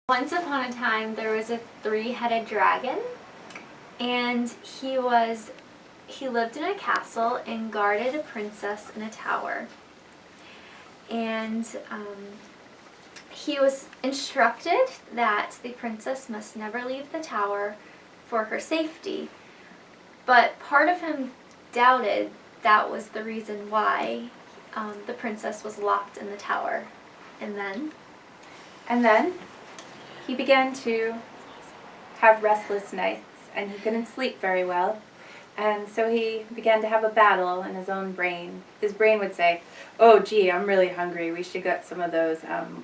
Once upon a time, there was a three-headed dragon, and he lived in a castle and guarded a princess in a tower. And he was instructed that the princess must never leave the tower for her safety. But part of him doubted that was the reason why the princess was locked in the tower. And then he began to have restless nights, and he couldn't sleep very well. And so he began to have a battle in his own brain. His brain would say, "Oh, gee, I'm really hungry. We should get some of those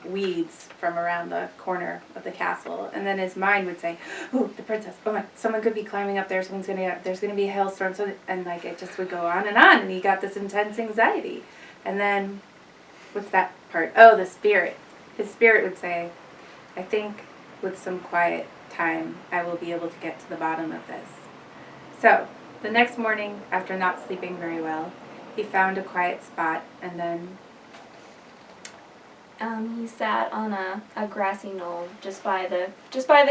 weeds from around the corner of the castle." And then his mind would say, "Oh, the princess. Oh, someone could be climbing up there. There's gonna be a hailstorm." And like it just would go on. And he got this intense anxiety. And then, what's that part? Oh, the spirit. His spirit would say, "I think with some quiet time, I will be able to get to the bottom of this." So, the next morning, after not sleeping very well, he found a quiet spot, and then he sat on a grassy knoll just by the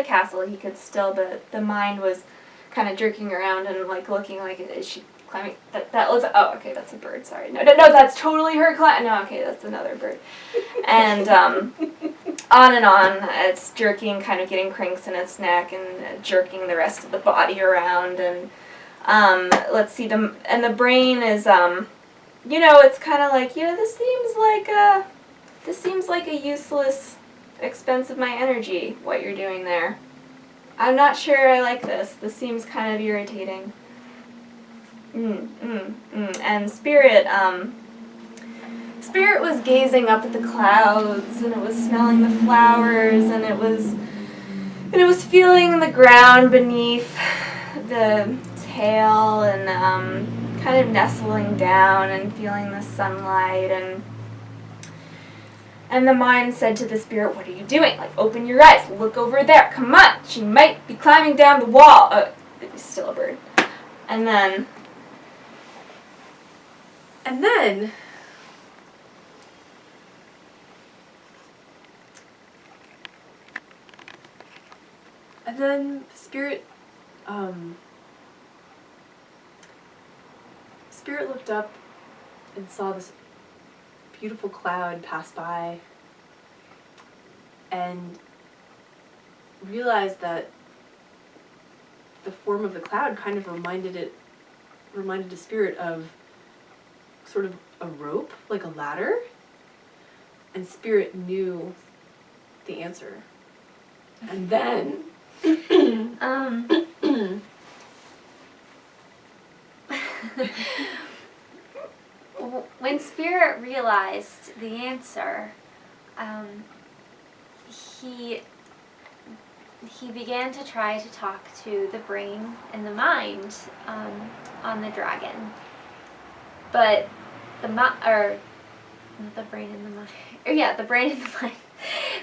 castle. He could still, the mind was kind of jerking around and like looking like, is she climbing? That looks, oh, okay, that's a bird, sorry. No, that's totally her climbing. No, okay, that's another bird. And on and on, it's jerking, kind of getting cranks in its neck and jerking the rest of the body around. And let's see, the brain is, it's kind of like, this seems like a useless expense of my energy, what you're doing there. I'm not sure I like this. This seems kind of irritating. And Spirit was gazing up at the clouds, and it was smelling the flowers, and it was feeling the ground beneath the tail, and kind of nestling down and feeling the sunlight, and the mind said to the spirit, "What are you doing? Like, open your eyes, look over there, come on, she might be climbing down the wall." Oh, it's still a bird. And then Spirit looked up and saw this beautiful cloud pass by and realized that the form of the cloud kind of reminded the spirit of sort of a rope, like a ladder, and Spirit knew the answer. And then when Spirit realized the answer, he began to try to talk to the brain and the mind on the dragon. But the brain and the mind.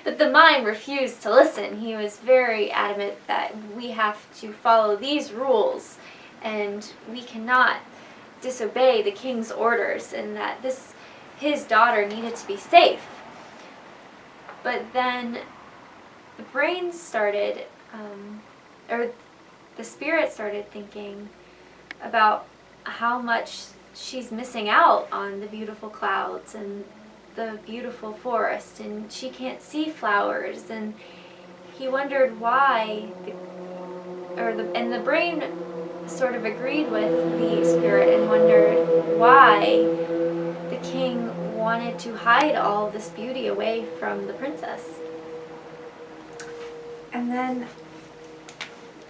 But the mind refused to listen. He was very adamant that we have to follow these rules, and we cannot disobey the king's orders, and that his daughter needed to be safe. But then the brain started, the spirit started thinking about how much she's missing out on the beautiful clouds and the beautiful forest, and she can't see flowers, and he wondered why, and the brain sort of agreed with the spirit and wondered why the king wanted to hide all of this beauty away from the princess. And then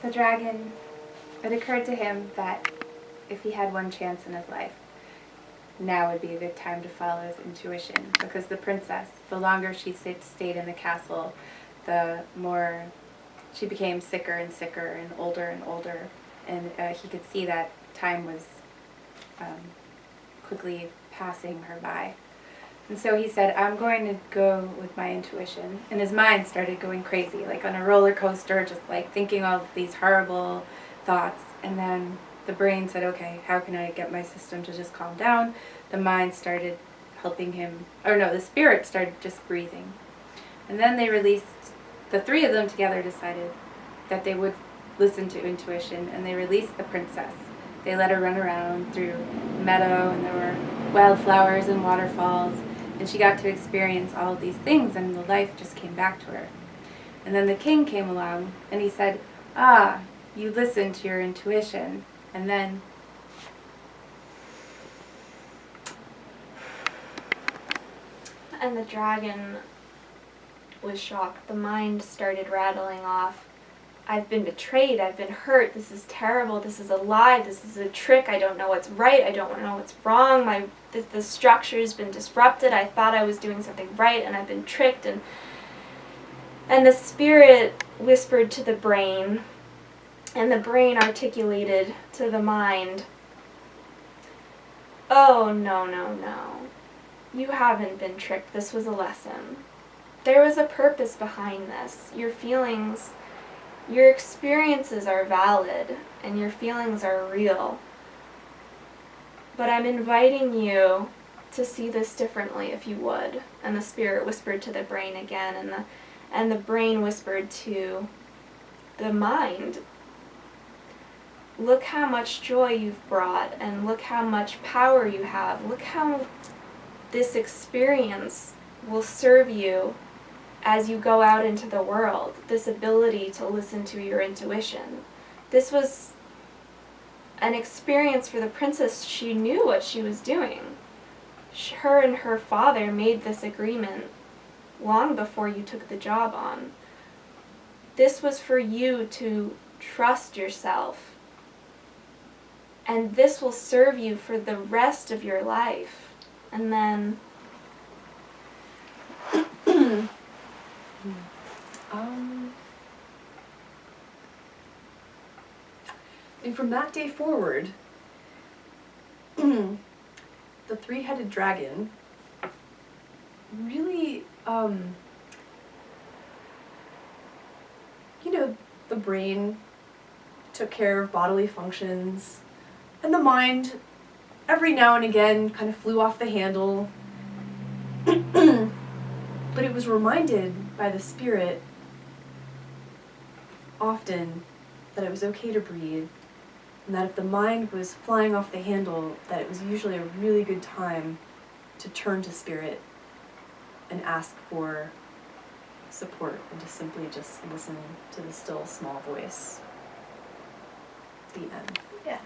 the dragon, it occurred to him that if he had one chance in his life, now would be a good time to follow his intuition, because the princess, the longer she stayed in the castle, the more she became sicker and sicker and older, and he could see that time was quickly passing her by. And so he said, "I'm going to go with my intuition." And his mind started going crazy, like on a roller coaster, just like thinking of these horrible thoughts. And then the brain said, "Okay, how can I get my system to just calm down?" The mind started helping him, the spirit started just breathing. And then they released the three of them together decided that they would listen to intuition, and they released the princess. They let her run around through the meadow, and there were wildflowers and waterfalls, and she got to experience all of these things, and the life just came back to her. And then the king came along, and he said, "Ah, you listened to your intuition." And then And the dragon was shocked. The mind started rattling off. I've been betrayed. I've been hurt. This is terrible. This is a lie. This is a trick. I don't know what's right. I don't know what's wrong. The structure's been disrupted. I thought I was doing something right, and I've been tricked. And the spirit whispered to the brain, and the brain articulated to the mind, "Oh, no, no, no. You haven't been tricked. This was a lesson. There was a purpose behind this. Your feelings, your experiences are valid, and your feelings are real. But I'm inviting you to see this differently, if you would." And the spirit whispered to the brain again, and the brain whispered to the mind, "Look how much joy you've brought, and look how much power you have. Look how this experience will serve you as you go out into the world, this ability to listen to your intuition." This was an experience for the princess. She knew what she was doing. Her and her father made this agreement long before you took the job on. This was for you to trust yourself, and this will serve you for the rest of your life. And then and from that day forward, the three-headed dragon really, the brain took care of bodily functions, and the mind every now and again kind of flew off the handle. But it was reminded by the spirit often that it was okay to breathe, and that if the mind was flying off the handle, that it was usually a really good time to turn to spirit and ask for support, and to simply just listen to the still small voice. The end. yeah.